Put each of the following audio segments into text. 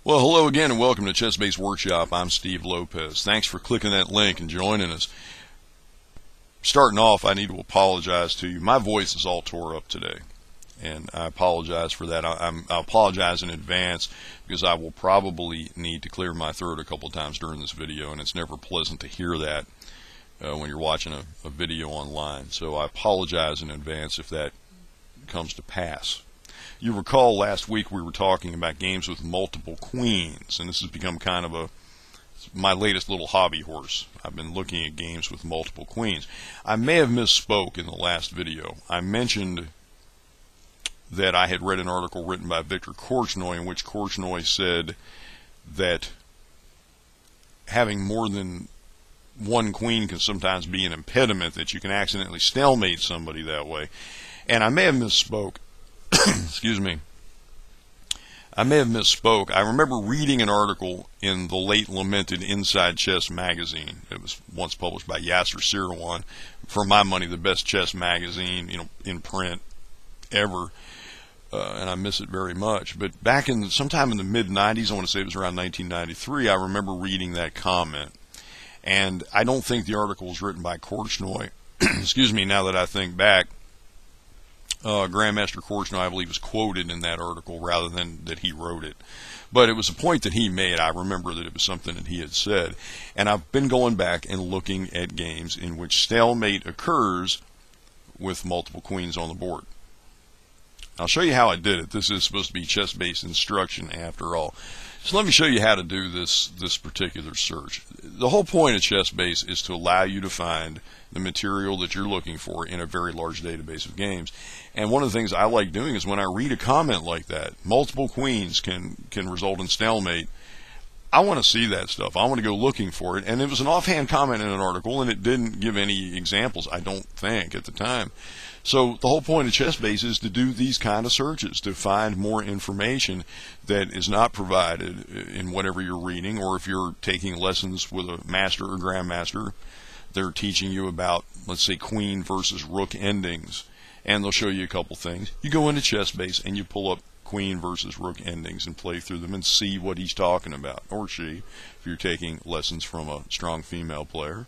Well, hello again and welcome to ChessBase Workshop. I'm Steve Lopez. Thanks for clicking that link and joining us. Starting off, I need to apologize to you. My voice is all tore up today, and I apologize for that. I apologize in advance because I will probably need to clear my throat a couple of times during this video, and it's never pleasant to hear that when you're watching a video online. So I apologize in advance if that comes to pass. You recall last week we were talking about games with multiple queens, and this has become kind of my latest little hobby horse. I've been looking at games with multiple queens. I may have misspoke in the last video. I mentioned that I had read an article written by Victor Korchnoi in which Korchnoi said that having more than one queen can sometimes be an impediment, that you can accidentally stalemate somebody that way. And I may have misspoke. Excuse me. I may have misspoke. I remember reading an article in the late lamented Inside Chess magazine. It was once published by Yasser Seirawan. For my money, the best chess magazine, in print ever. And I miss it very much. But back in sometime in the mid 90s, I want to say it was around 1993, I remember reading that comment. And I don't think the article was written by Korchnoi. Excuse me, now that I think back. Grandmaster Korchnoi, I believe, was quoted in that article rather than that he wrote it. But it was a point that he made. I remember that it was something that he had said. And I've been going back and looking at games in which stalemate occurs with multiple queens on the board. I'll show you how I did it. This is supposed to be ChessBase instruction after all. So let me show you how to do this particular search. The whole point of ChessBase is to allow you to find the material that you're looking for in a very large database of games. And one of the things I like doing is when I read a comment like that, multiple queens can result in stalemate, I want to see that stuff. I want to go looking for it. And it was an offhand comment in an article, and it didn't give any examples, I don't think, at the time. So the whole point of ChessBase is to do these kind of searches, to find more information that is not provided in whatever you're reading, or if you're taking lessons with a master or grandmaster, they're teaching you about, let's say, queen versus rook endings, and they'll show you a couple things. You go into ChessBase and you pull up queen versus rook endings and play through them and see what he's talking about, or she, if you're taking lessons from a strong female player.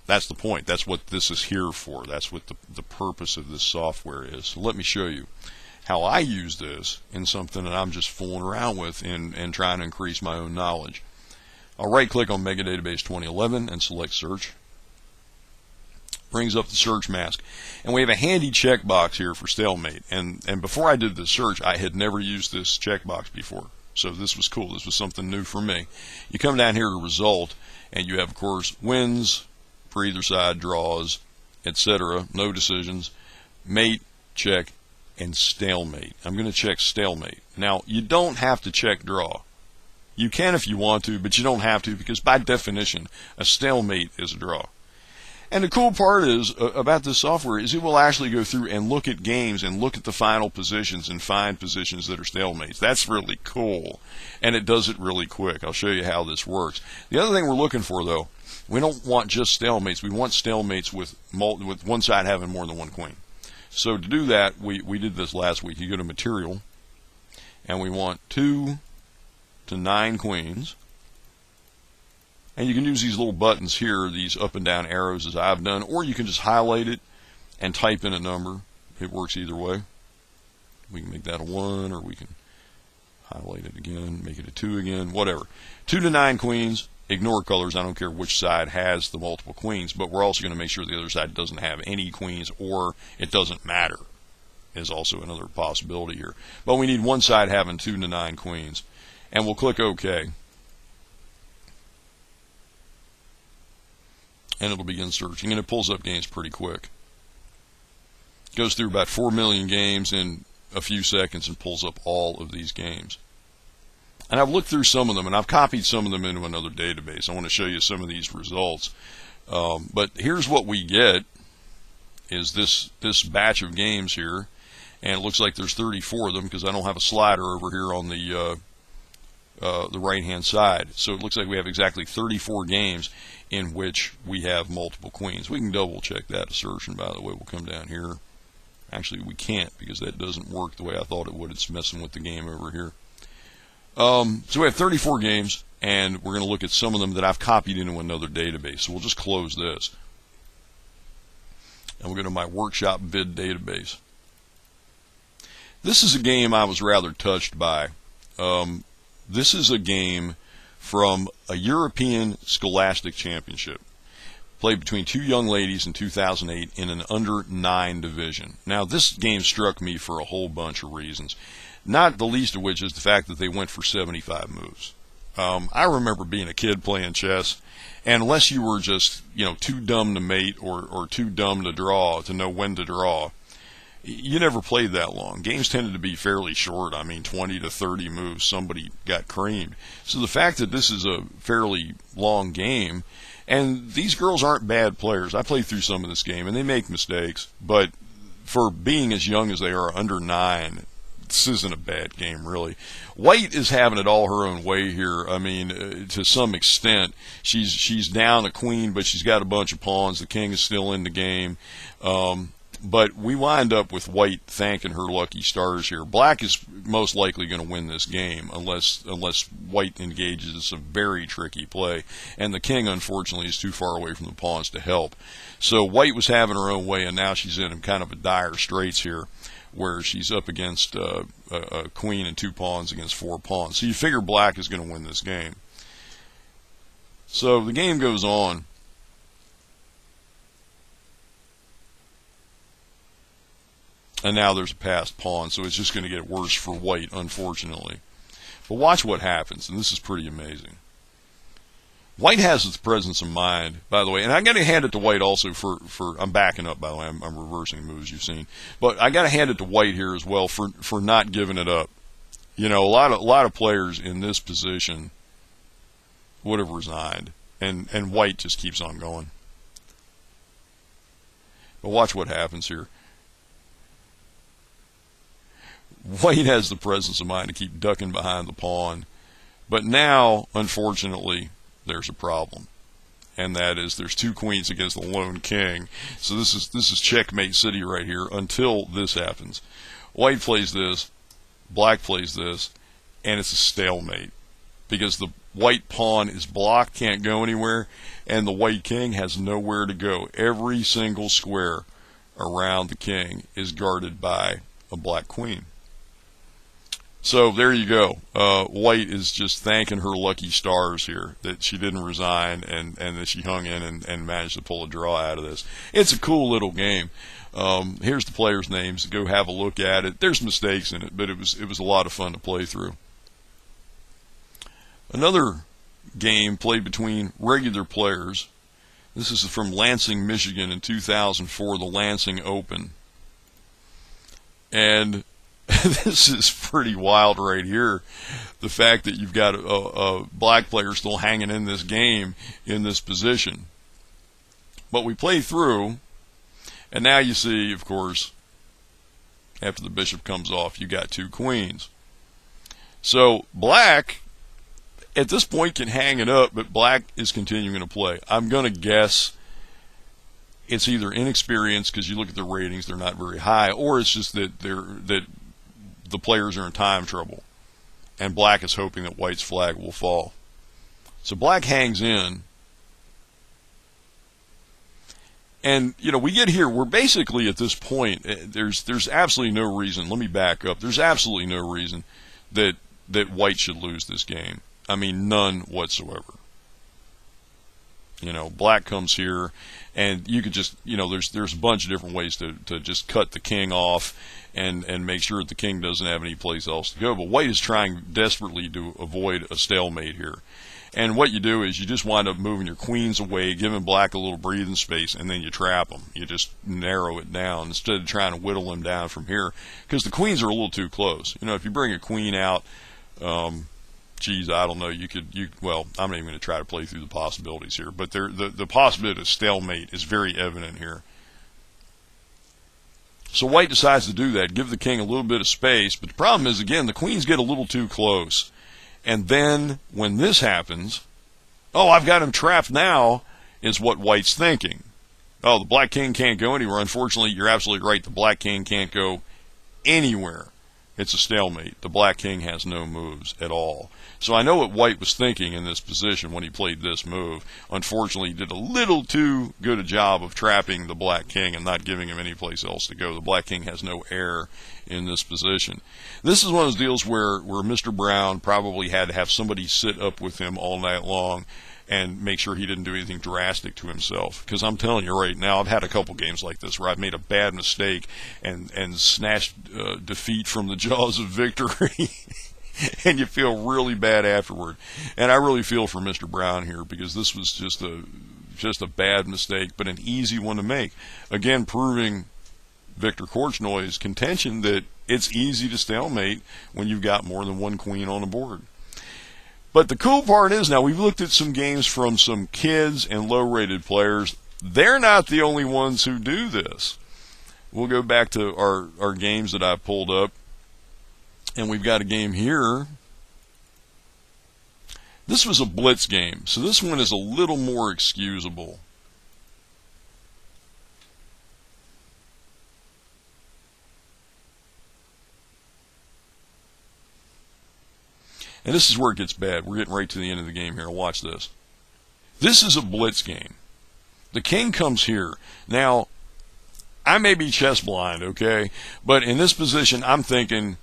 That's the point. That's what this is here for. That's what the purpose of this software is. So let me show you how I use this in something that I'm just fooling around with and trying to increase my own knowledge. I'll right-click on Mega Database 2011 and select Search. Brings up the search mask. And we have a handy checkbox here for stalemate. And before I did this search, I had never used this checkbox before. So this was cool. This was something new for me. You come down here to Result, and you have, of course, wins for either side, draws, etc., no decisions, mate, check, and stalemate. I'm going to check stalemate. Now, you don't have to check draw. You can if you want to, but you don't have to, because by definition, a stalemate is a draw. And the cool part is about this software is it will actually go through and look at games and look at the final positions and find positions that are stalemates. That's really cool, and it does it really quick. I'll show you how this works. The other thing we're looking for, though, we don't want just stalemates. We want stalemates with one side having more than one queen. So to do that, we did this last week. You go to Material, and we want 2 to 9 queens. And you can use these little buttons here, these up and down arrows as I've done, or you can just highlight it and type in a number. It works either way. We can make that a 1, or we can highlight it again, make it a 2 again, whatever. 2 to 9 queens. Ignore colors. I don't care which side has the multiple queens, but we're also going to make sure the other side doesn't have any queens, or it doesn't matter, is also another possibility here. But we need one side having 2 to 9 queens. And we'll click OK. And it'll begin searching, and it pulls up games pretty quick. It goes through about 4 million games in a few seconds and pulls up all of these games. And I've looked through some of them, and I've copied some of them into another database. I want to show you some of these results. But here's what we get, is this batch of games here, and it looks like there's 34 of them because I don't have a slider over here on the right-hand side. So it looks like we have exactly 34 games in which we have multiple queens. We can double-check that assertion, by the way. We'll come down here. Actually, we can't because that doesn't work the way I thought it would. It's messing with the game over here. So we have 34 games, and we're going to look at some of them that I've copied into another database. So we'll just close this. And we'll go to my workshop vid database. This is a game I was rather touched by. This is a game from a European Scholastic Championship, played between two young ladies in 2008 in an under-9 division. Now, this game struck me for a whole bunch of reasons, not the least of which is the fact that they went for 75 moves. I remember being a kid playing chess, and unless you were just, too dumb to mate or too dumb to draw, to know when to draw, you never played that long. Games tended to be fairly short. 20 to 30 moves, somebody got creamed. So the fact that this is a fairly long game, and these girls aren't bad players. I played through some of this game, and they make mistakes, but for being as young as they are, under 9, this isn't a bad game, really. White is having it all her own way here. To some extent, she's down a queen, but she's got a bunch of pawns. The king is still in the game. But we wind up with White thanking her lucky stars here. Black is most likely going to win this game unless White engages. It's a very tricky play, and the king, unfortunately, is too far away from the pawns to help. So White was having her own way, and now she's in kind of a dire straits here, where she's up against a queen and 2 pawns against 4 pawns. So you figure Black is going to win this game. So the game goes on. And now there's a passed pawn, so it's just going to get worse for White, unfortunately. But watch what happens, and this is pretty amazing. White has its presence of mind, by the way, and I got to hand it to White also for I'm backing up, by the way, I'm reversing moves you've seen, but I got to hand it to White here as well for not giving it up. A lot of players in this position would have resigned, and White just keeps on going. But watch what happens here. White has the presence of mind to keep ducking behind the pawn. But now, unfortunately, there's a problem. And that is there's 2 queens against the lone king. So this is checkmate city right here until this happens. White plays this, Black plays this, and it's a stalemate. Because the white pawn is blocked, can't go anywhere, and the white king has nowhere to go. Every single square around the king is guarded by a black queen. So there you go. White is just thanking her lucky stars here that she didn't resign and that she hung in and managed to pull a draw out of this. It's a cool little game. Here's the players' names. Go have a look at it. There's mistakes in it, but it was a lot of fun to play through. Another game played between regular players. This is from Lansing, Michigan in 2004, the Lansing Open. And this is pretty wild right here. The fact that you've got a black player still hanging in this game in this position. But we play through, and now you see, of course, after the bishop comes off, you got 2 queens. So black, at this point, can hang it up, but black is continuing to play. I'm going to guess it's either inexperience, because you look at the ratings, they're not very high, or it's just that the players are in time trouble, and black is hoping that white's flag will fall. So black hangs in, and we get here. We're basically at this point. There's absolutely no reason. Let me back up. There's absolutely no reason that white should lose this game. None whatsoever. Black comes here, and you could just, there's a bunch of different ways to just cut the king off and make sure that the king doesn't have any place else to go. But white is trying desperately to avoid a stalemate here. And what you do is you just wind up moving your queens away, giving black a little breathing space, and then you trap them. You just narrow it down instead of trying to whittle them down from here, because the queens are a little too close. If you bring a queen out, geez, I don't know. Well, I'm not even going to try to play through the possibilities here, but the possibility of stalemate is very evident here. So white decides to do that, give the king a little bit of space, but the problem is, again, the queens get a little too close. And then when this happens, oh, I've got him trapped now, is what white's thinking. Oh, the black king can't go anywhere. Unfortunately, you're absolutely right. The black king can't go anywhere. it's a stalemate. The black king has no moves at all. So I know what white was thinking in this position when he played this move. Unfortunately, he did a little too good a job of trapping the black king and not giving him any place else to go. The black king has no heir in this position. This is one of those deals where Mr. Brown probably had to have somebody sit up with him all night long and make sure he didn't do anything drastic to himself. Because I'm telling you right now, I've had a couple games like this where I've made a bad mistake and snatched defeat from the jaws of victory. And you feel really bad afterward. And I really feel for Mr. Brown here, because this was just a bad mistake, but an easy one to make. Again, proving Victor Korchnoy's contention that it's easy to stalemate when you've got more than one queen on the board. But the cool part is, now we've looked at some games from some kids and low-rated players. They're not the only ones who do this. We'll go back to our games that I pulled up. And we've got a game here. This was a blitz game, so this one is a little more excusable. And this is where it gets bad. We're getting right to the end of the game here. Watch this. This is a blitz game. The king comes here. Now, I may be chess blind, okay? But in this position, I'm thinking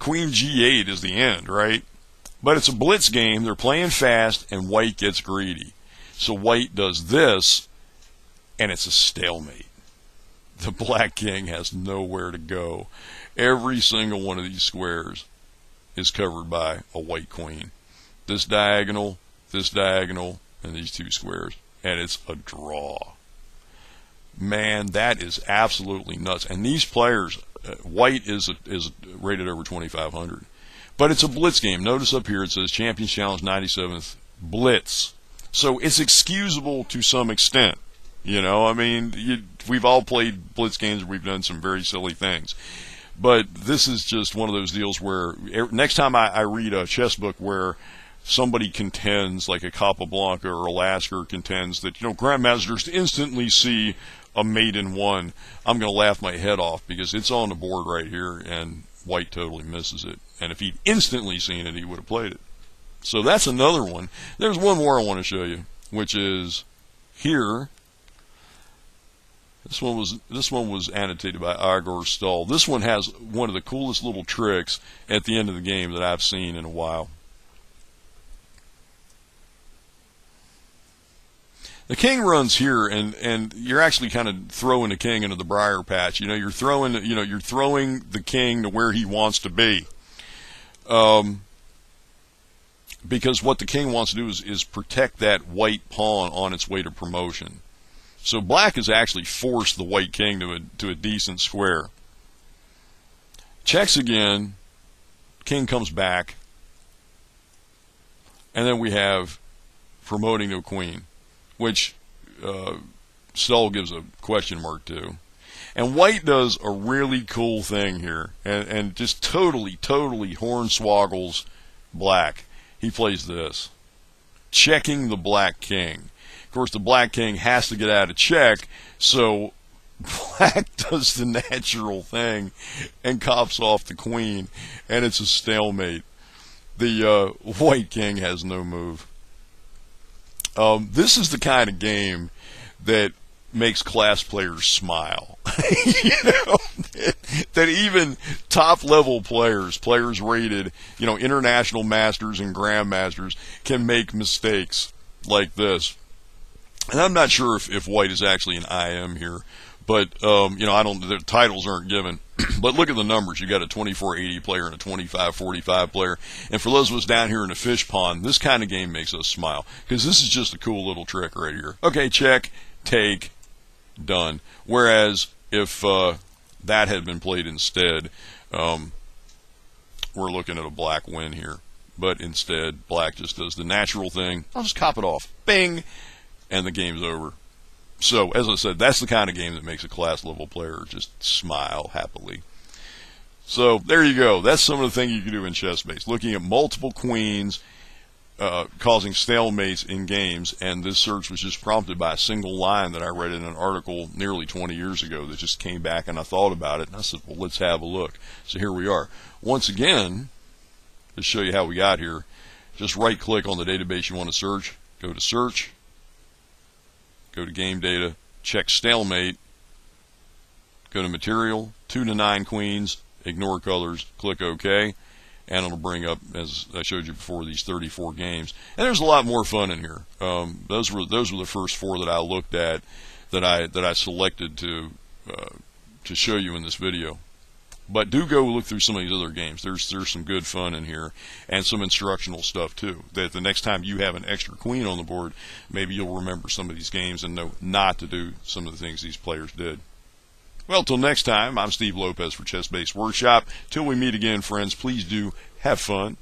Queen G8 is the end, right? But it's a blitz game. They're playing fast, and white gets greedy. So white does this, and it's a stalemate. The black king has nowhere to go. Every single one of these squares is covered by a white queen. This diagonal, and these two squares. And it's a draw. Man, that is absolutely nuts. And these players, white is rated over 2,500. But it's a blitz game. Notice up here it says Champions Challenge 97th Blitz. So it's excusable to some extent. You know, I mean, we've all played blitz games where we've done some very silly things. But this is just one of those deals where next time I read a chess book where somebody contends, like a Capablanca or a Lasker contends that, grandmasters instantly see a mate in one, I'm going to laugh my head off, because it's on the board right here, and white totally misses it. And if he'd instantly seen it, he would have played it. So that's another one. There's one more I want to show you, which is here. This one was annotated by Igor Stahl. This one has one of the coolest little tricks at the end of the game that I've seen in a while. The king runs here, and you're actually kind of throwing the king into the briar patch. You're throwing the king to where he wants to be. Because what the king wants to do is protect that white pawn on its way to promotion. So black has actually forced the white king to a decent square. Checks again. King comes back. And then we have promoting to a queen, which Stahl gives a question mark to. And white does a really cool thing here, and just totally hornswoggles black. He plays this, checking the black king. Of course, the black king has to get out of check, so black does the natural thing and cops off the queen, and it's a stalemate. The white king has no move. This is the kind of game that makes class players smile. That even top-level players rated, international masters and grandmasters, can make mistakes like this. And I'm not sure if white is actually an IM here, but the titles aren't given. But look at the numbers. You got a 2480 player and a 2545 player. And for those of us down here in the fish pond, this kind of game makes us smile, because this is just a cool little trick right here. Okay, check, take, done. Whereas if that had been played instead, we're looking at a black win here. But instead, black just does the natural thing. I'll just cop it off. Bing! And the game's over. So, as I said, that's the kind of game that makes a class level player just smile happily. So, there you go. That's some of the things you can do in ChessBase. Looking at multiple queens, causing stalemates in games, and this search was just prompted by a single line that I read in an article nearly 20 years ago that just came back, and I thought about it, and I said, well, let's have a look. So here we are. Once again, to show you how we got here, just right-click on the database you want to search, go to Search, go to Game Data, check Stalemate, go to Material, 2 to 9 queens, ignore colors, click OK, and it'll bring up, as I showed you before, these 34 games. And there's a lot more fun in here. Those were the first 4 that I looked at, that I selected to show you in this video. But do go look through some of these other games. There's some good fun in here, and some instructional stuff too. That the next time you have an extra queen on the board, maybe you'll remember some of these games and know not to do some of the things these players did. Well, till next time, I'm Steve Lopez for ChessBase Workshop. Till we meet again, friends, please do have fun